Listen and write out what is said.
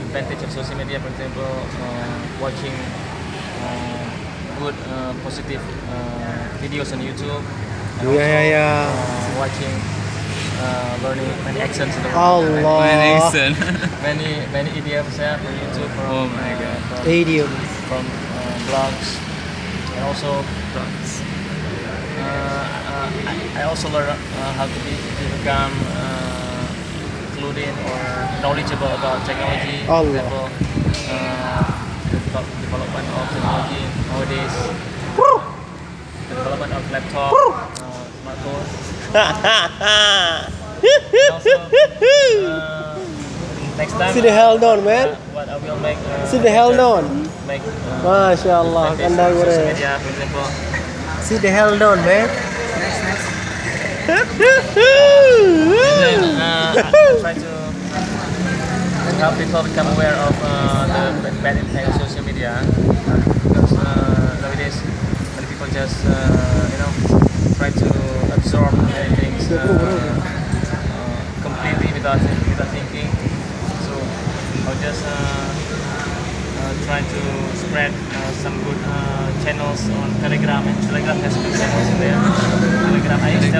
advantage of social media. For example, watching good positive videos on YouTube. And also, watching learning many accents in the world. Many idioms from YouTube, from blogs, and also I also learn how to become included or knowledgeable about technology. For example, the development of technology nowadays, the development of laptop, smartphone. Also, next time, See the hell down, man. What I will make. See the hell down. Make. Mashallah, kanda social gore. media, for example. See the hell down, man. And then I try to help people become aware of the bad impact of social media, because nowadays many people just try to absorb many things completely without thinking. So I'll just try to spread some good channels on Telegram, and Telegram has good channels in there. Telegram, I use Telegram.